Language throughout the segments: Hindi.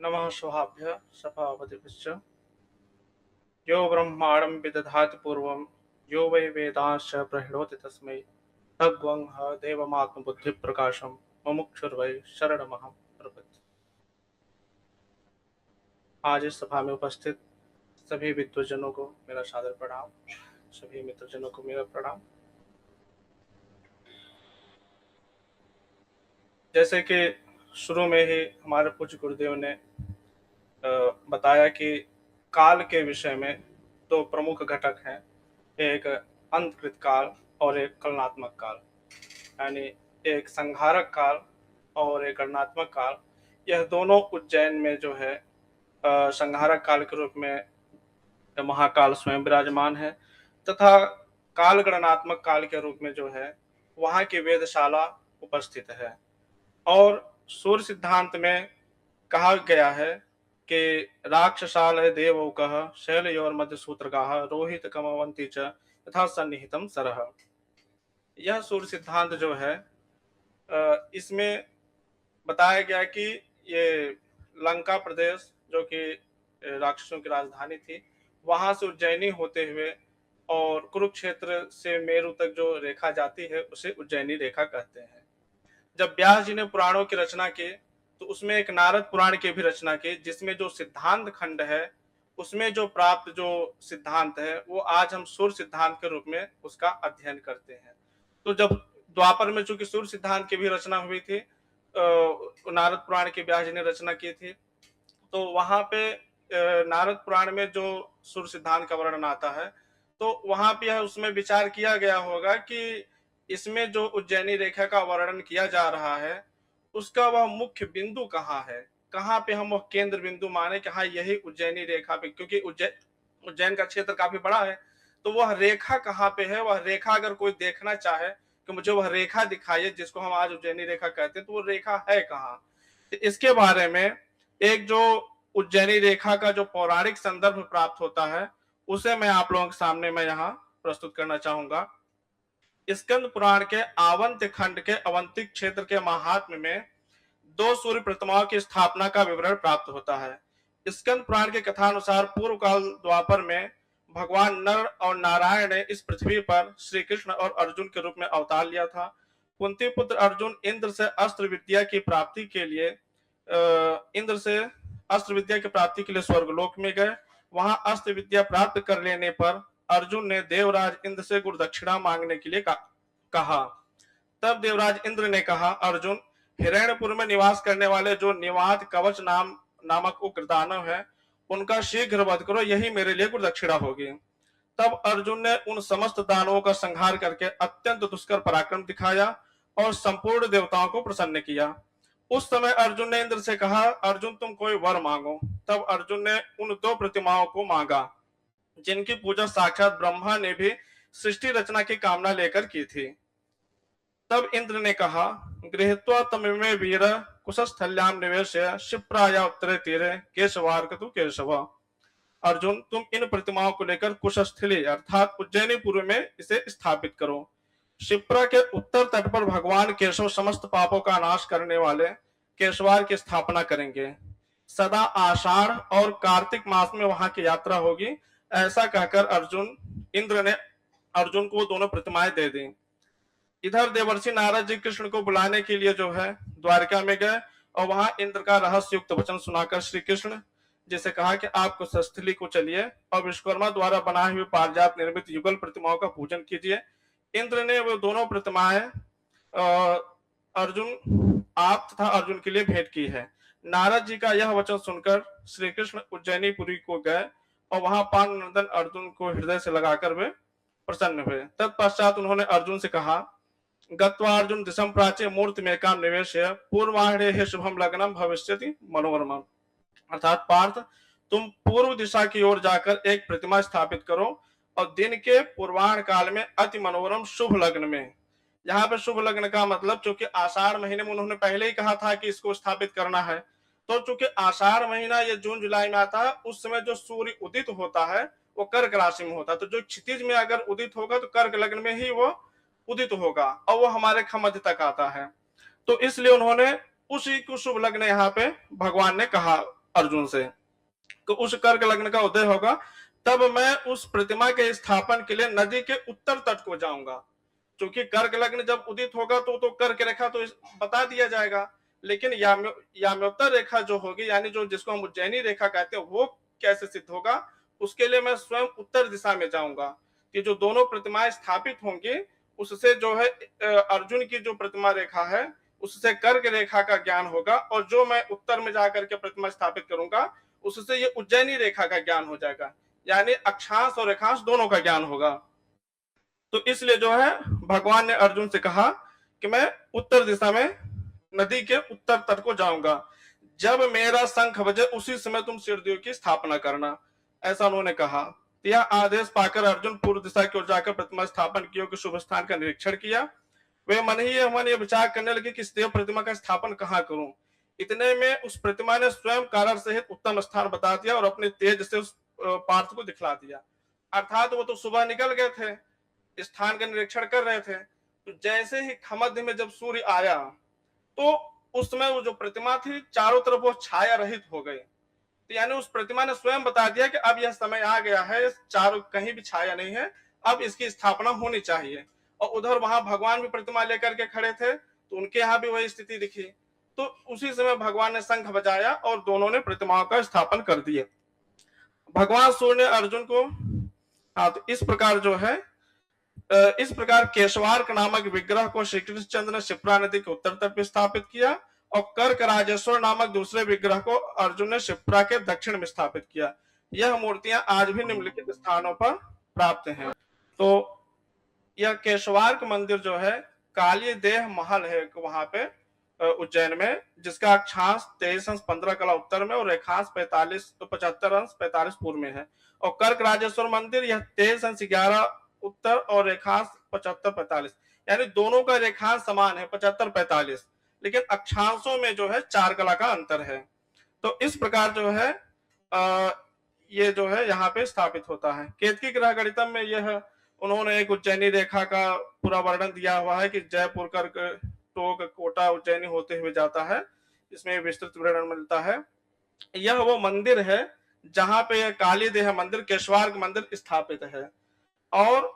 नमः शुभाभ्यः शफावतिभ्यश्च। यो ब्रह्माणं विदधाति पूर्वं यो वै वेदांश्च प्रहिणोति तस्मै तद्वंह देवमात्मबुद्धिप्रकाशं मुमुक्षुर्वै शरणमहं प्रपद्ये। आज इस सभा में उपस्थित सभी विद्वजनों को मेरा सादर प्रणाम, सभी मित्रजनों को मेरा प्रणाम। जैसे कि शुरू में ही हमारे पूज्य गुरुदेव ने बताया कि काल के विषय में दो प्रमुख घटक हैं, एक अंतकृत काल और एक कलनात्मक काल, यानी एक संहारक काल और एक गणनात्मक काल। यह दोनों उज्जैन में जो है संहारक काल के रूप में महाकाल स्वयं विराजमान है, तथा काल गणनात्मक काल के रूप में जो है वहाँ की वेदशाला उपस्थित है। और सूर्य सिद्धांत में कहा गया है कि राक्षसालय देवौकः शैलयोर्मध्य सूत्रगाः रोहित कमवन्ति च यथा सन्निहितं सरः। यह सूर्य सिद्धांत जो है इसमें बताया गया कि ये लंका प्रदेश जो कि राक्षसों की राजधानी थी, वहां से उज्जैनी होते हुए और कुरुक्षेत्र से मेरु तक जो रेखा जाती है उसे उज्जैनी रेखा कहते हैं। जब व्यास जी ने पुराणों की रचना की तो उसमें एक नारद पुराण की भी रचना की, जिसमें जो सिद्धांत खंड है उसमें जो प्राप्त जो सिद्धांत है वो आज हम सूर्य सिद्धांत के रूप में उसका अध्ययन करते हैं। तो जब द्वापर में चूंकि सूर्य सिद्धांत की भी रचना हुई थी, नारद पुराण की व्यास जी ने रचना की थी, तो वहां पे नारद पुराण में जो सूर्य सिद्धांत का वर्णन आता है तो वहां पे उसमें विचार किया गया होगा कि इसमें जो उज्जैनी रेखा का वर्णन किया जा रहा है उसका वह मुख्य बिंदु कहाँ है, कहाँ पे हम वह केंद्र बिंदु माने कि हाँ यही उज्जैनी रेखा पे, क्योंकि उज्जैन का क्षेत्र काफी बड़ा है, तो वह रेखा कहाँ पे है। वह रेखा अगर कोई देखना चाहे कि मुझे वह रेखा दिखाइए जिसको हम आज उज्जैनी रेखा कहते हैं, तो वो रेखा है कहाँ। तो इसके बारे में एक जो उज्जैनी रेखा का जो पौराणिक संदर्भ प्राप्त होता है उसे मैं आप लोगों के सामने मैं यहाँ प्रस्तुत करना चाहूंगा। स्कंद पुराण के आवंत खंड के अवंतिक क्षेत्र के महात्म्य में दो सूर्य प्रतिमाओं की स्थापना का विवरण प्राप्त होता है। स्कंद पुराण के कथानुसार पूर्व काल द्वापर में भगवान नर और नारायण ने इस पृथ्वी पर श्री कृष्ण और अर्जुन के रूप में अवतार लिया था। कुंती पुत्र अर्जुन इंद्र से अस्त्र विद्या की प्राप्ति के लिए स्वर्गलोक में गए। वहां अस्त्र विद्या प्राप्त कर लेने पर अर्जुन ने देवराज इंद्र से गुरु दक्षिणा मांगने के लिए कहा। तब देवराज इंद्र ने कहा, अर्जुन, हिरण्यपुर में निवास करने वाले जो निवात कवच नामक उग्र दानव है उनका शीघ्र वध करो, यही मेरे लिए गुरु दक्षिणा होगी। तब अर्जुन ने उन समस्त दानवों का संहार करके अत्यंत दुष्कर पराक्रम दिखाया और संपूर्ण देवताओं को प्रसन्न किया। उस समय अर्जुन ने इंद्र से कहा, अर्जुन तुम कोई वर मांगो। तब अर्जुन ने उन दो प्रतिमाओं को मांगा जिनकी पूजा साक्षात ब्रह्मा ने भी सृष्टि रचना की कामना लेकर की थी। तब इंद्र ने कहा, गृहीत्वा तमिमे वीर कुशस्थल्याम निवेश्य शिप्राया उत्तरे तीरे केशवार्कतु केशव। अर्जुन, तुम इन प्रतिमाओं को लेकर कुशस्थली अर्थात उज्जैनीपुर में इसे स्थापित करो। शिप्रा के उत्तर तट पर भगवान केशव समस्त पापों का नाश करने वाले केशवार की स्थापना करेंगे। सदा आषाढ़ और कार्तिक मास में वहां की यात्रा होगी। ऐसा कहकर इंद्र ने अर्जुन को दोनों प्रतिमाएं दे दी। इधर देवर्षि नारद जी कृष्ण को बुलाने के लिए जो है द्वारका में गए और वहां इंद्र का रहस्य युक्त वचन सुनाकर श्री कृष्ण जिसे कहा कि आप कुशस्थली को चलिए और विश्वकर्मा द्वारा बनाए हुए पारिजात निर्मित युगल प्रतिमाओं का पूजन कीजिए। इंद्र ने वो दोनों प्रतिमाएं आप तथा अर्जुन के लिए भेंट की है। नारद जी का यह वचन सुनकर श्री कृष्ण उज्जैनीपुरी को गए और वहां पांडुनंदन अर्जुन को हृदय से लगाकर वे प्रसन्न हुए। तत्पश्चात उन्होंने अर्जुन से कहा, गत्वा अर्जुन दिशम प्राच्य मूर्ति में काम निवेश पूर्वाह्णे शुभम लग्नम भविष्यति मनोरमम। अर्थात पार्थ, तुम पूर्व दिशा की ओर जाकर एक प्रतिमा स्थापित करो और दिन के पूर्वाह्न काल में अति मनोरम शुभ लग्न में। यहाँ पे शुभ लग्न का मतलब, चूंकि आषाढ़ महीने में उन्होंने पहले ही कहा था कि इसको स्थापित करना है, तो चूंकि आषाढ़ महीना ये जून जुलाई में आता है, उस समय जो सूर्य उदित होता है वो कर्क राशि में होता है। तो जो क्षितिज में अगर उदित होगा तो कर्क लग्न में ही वो उदित होगा और वो हमारे मध्य तक आता है। तो इसलिए उन्होंने उसी को शुभ लग्न यहाँ पे भगवान ने कहा अर्जुन से। तो उस कर्क लग्न का उदय होगा, तब मैं उस प्रतिमा के स्थापन के लिए नदी के उत्तर तट को जाऊंगा। क्योंकि कर्क लग्न जब उदित होगा तो कर्क रेखा तो बता दिया जाएगा, लेकिन याम्योत्तर रेखा जो होगी, यानी जो जिसको हम उज्जैनी रेखा कहते हैं, वो कैसे सिद्ध होगा, उसके लिए मैं स्वयं उत्तर दिशा में जाऊंगा। कि जो दोनों प्रतिमाएं स्थापित होंगी, उससे जो है अर्जुन की जो प्रतिमा रेखा है, उससे कर्क रेखा का ज्ञान होगा, और जो मैं उत्तर में जाकर के प्रतिमा स्थापित करूंगा, उससे ये उज्जैनी रेखा का ज्ञान हो जाएगा, यानी अक्षांश और रेखांश दोनों का ज्ञान होगा। तो इसलिए जो है भगवान ने अर्जुन से कहा कि मैं उत्तर दिशा में नदी के उत्तर तट को जाऊंगा, जब मेरा शंख बजे उसी समय तुम सिरदियों की स्थापना करना, ऐसा उन्होंने कहा। यह आदेश पाकर अर्जुन पूर्व दिशा की ओर जाकर प्रतिमा स्थापन किया के शुभ स्थान का निरीक्षण किया। वे मन ही मन ये विचार करने लगे कि इस देव प्रतिमा का स्थापन कहाँ करूं। इतने में उस प्रतिमा ने स्वयं कारण सहित उत्तम स्थान बता दिया और अपने तेज से उस पार्थ को दिखला दिया। अर्थात वो तो सुबह निकल गए थे, स्थान का निरीक्षण कर रहे थे, तो जैसे ही खमध्य में जब सूर्य आया, तो उस समय वो जो प्रतिमा थी चारों तरफ वो छाया रहित हो गई। तो यानी उस प्रतिमा ने स्वयं बता दिया कि अब यह समय आ गया है, चारों कहीं भी छाया नहीं है, अब इसकी स्थापना होनी चाहिए। और उधर वहां भगवान भी प्रतिमा लेकर के खड़े थे, तो उनके यहाँ भी वही स्थिति दिखी। तो उसी समय भगवान ने शंख बजाया और दोनों ने प्रतिमाओं का स्थापन कर दिए। भगवान सूर्य ने अर्जुन को, हाँ, तो इस प्रकार जो है इस प्रकार केशवार्क नामक विग्रह को श्री कृष्णचंद्र ने शिप्रा नदी के उत्तर तट पर स्थापित किया, और कर्क राजेश्वर नामक दूसरे विग्रह को अर्जुन ने शिप्रा के दक्षिण में स्थापित किया। यह मूर्तियां आज भी निम्नलिखित स्थानों पर प्राप्त हैं। तो यह केशवार्क मंदिर जो है काली देह महल है वहां पे उज्जैन में, जिसका अक्षांश 23 अंश 15 कला उत्तर में और रेखांश 75 अंश 45 पूर्व में है। और कर्क राजेश्वर मंदिर यह 23 अंश 11 उत्तर और रेखांश 75-45, यानी दोनों का रेखांश समान है 75-45, लेकिन अक्षांशों में जो है 4 कला का अंतर है। तो इस प्रकार जो है ये जो है यहाँ पे स्थापित होता है। केतकी ग्रह गणितम में यह उन्होंने एक उज्जैनी रेखा का पूरा वर्णन दिया हुआ है कि जयपुर कर्क टोक कोटा उज्जैनी होते हुए जाता है, इसमें विस्तृत वर्णन मिलता है। यह वो मंदिर है जहां पे काली देह मंदिर केशवार्क मंदिर स्थापित है। और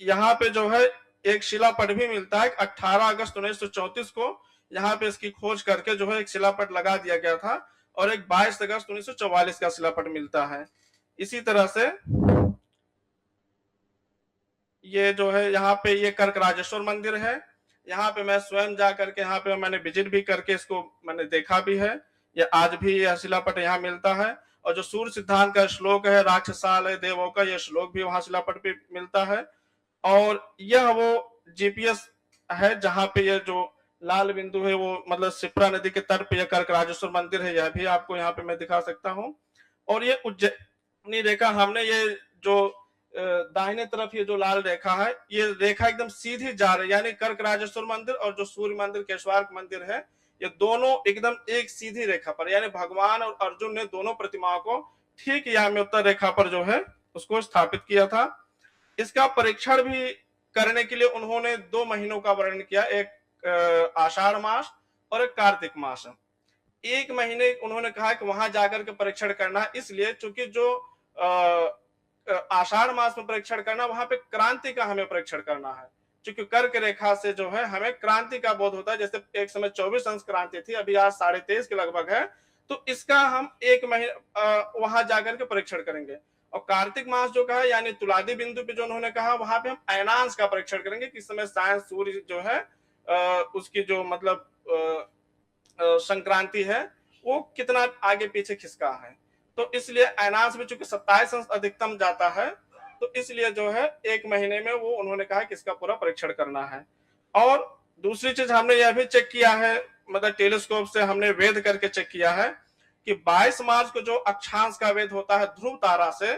यहाँ पे जो है एक शिलापट भी मिलता है। 18 अगस्त 1934 को यहाँ पे इसकी खोज करके जो है एक शिलापट लगा दिया गया था, और एक 22 अगस्त 1944 का शिलापट मिलता है। इसी तरह से ये जो है यहाँ पे ये कर्क राजेश्वर मंदिर है। यहाँ पे मैं स्वयं जा करके यहाँ पे मैंने विजिट भी करके इसको मैंने देखा भी है। ये आज भी यह शिलापट यहाँ मिलता है। और जो सूर्य सिद्धांत का श्लोक है राक्षसालय देवों का, यह श्लोक भी वहां शिलापट पे मिलता है। और यह वो जीपीएस है जहाँ पे ये जो लाल बिंदु है वो मतलब शिप्रा नदी के तट पे यह कर्क राजेश्वर मंदिर है, यह भी आपको यहाँ पे मैं दिखा सकता हूँ। और ये उज्जैनी रेखा हमने ये जो दाहिने तरफ ये जो लाल रेखा है, ये रेखा एकदम सीधी जा रही है, यानी कर्क राजेश्वर मंदिर और जो सूर्य मंदिर केशवार्क मंदिर है, ये दोनों एकदम एक सीधी रेखा पर, यानी भगवान और अर्जुन ने दोनों प्रतिमाओं को ठीक याम्योत्तर रेखा पर जो है उसको स्थापित किया था। इसका परीक्षण भी करने के लिए उन्होंने 2 महीनों का वर्णन किया, एक आषाढ़ मास और एक कार्तिक मास। 1 महीने उन्होंने कहा कि वहां जाकर के परीक्षण करना, इसलिए चूंकि जो आषाढ़ मास में परीक्षण करना, वहां पे क्रांति का हमें परीक्षण करना है। क्योंकि कर्क रेखा से जो है हमें क्रांति का बोध होता है। जैसे एक समय 24 अंश क्रांति थी, अभी आज 23.5 के लगभग है, तो इसका हम 1 महीने वहां जाकर के परीक्षण करेंगे। और कार्तिक मास जो कहा, यानी तुलादी बिंदु पे जो उन्होंने कहा, वहां पे हम अयनांश का परीक्षण करेंगे कि इस समय सायंस सूर्य जो है उसकी जो मतलब संक्रांति है वो कितना आगे पीछे खिसका है। तो इसलिए अयनांश में चूंकि 27 अंश अधिकतम जाता है, तो इसलिए जो है 1 महीने में वो उन्होंने कहा कि इसका पूरा परीक्षण करना है। और दूसरी चीज हमने यह भी चेक किया है, मतलब टेलीस्कोप से हमने वेध करके चेक किया है कि 22 मार्च को जो अक्षांश का वेध होता है ध्रुव तारा से,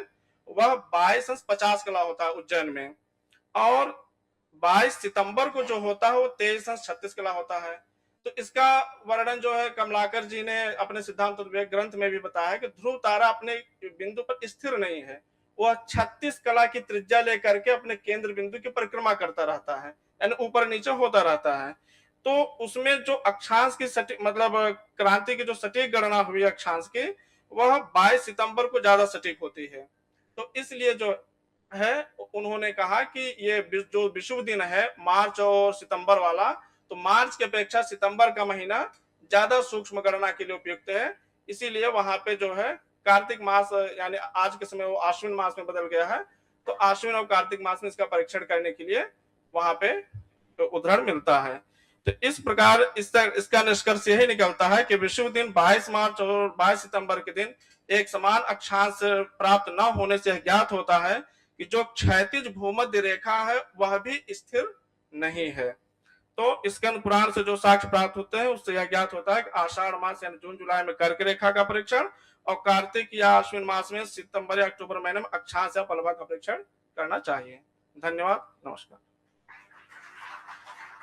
वह 22 अंश 50 कला होता है उज्जैन में। और 22 सितंबर को जो होता है वो 23 अंश 36 कला होता है। तो इसका वर्णन जो है कमलाकर जी ने अपने सिद्धांत ग्रंथ में भी बताया है कि ध्रुव तारा अपने बिंदु पर स्थिर नहीं है, वह 36 कला की त्रिज्या लेकर के अपने केंद्र बिंदु की परिक्रमा करता रहता है, यानी ऊपर नीचे होता रहता है। तो उसमें जो अक्षांश की सटीक मतलब क्रांति की जो सटीक गणना हुई अक्षांश की, वह 22 सितंबर को ज्यादा सटीक होती है। तो इसलिए जो है उन्होंने कहा कि ये जो विषुव दिन है मार्च और सितंबर वाला, तो मार्च की अपेक्षा सितंबर का महीना ज्यादा सूक्ष्म गणना के लिए उपयुक्त है। इसीलिए वहां पे जो है कार्तिक मास, यानी आज के समय वो आश्विन मास में बदल गया है, तो आश्विन और कार्तिक मास में इसका परीक्षण करने के लिए वहां पे उदाहरण मिलता है। तो इस प्रकार इसका निष्कर्ष यही निकलता है कि विषुव दिन 22 मार्च और 22 सितंबर के दिन एक समान अक्षांश प्राप्त न होने से ज्ञात होता है कि जो क्षैतिज भूमध्य रेखा है वह भी स्थिर नहीं है। तो स्कंद पुराण से जो साक्ष्य प्राप्त होते हैं उससे यह ज्ञात होता है कि आषाढ़ मास यानी जून जुलाई में कर्क रेखा का परीक्षण और कार्तिक या अश्विन मास में सितंबर या अक्टूबर महीने में अक्षांश या पलवा का परीक्षण करना चाहिए। धन्यवाद, नमस्कार।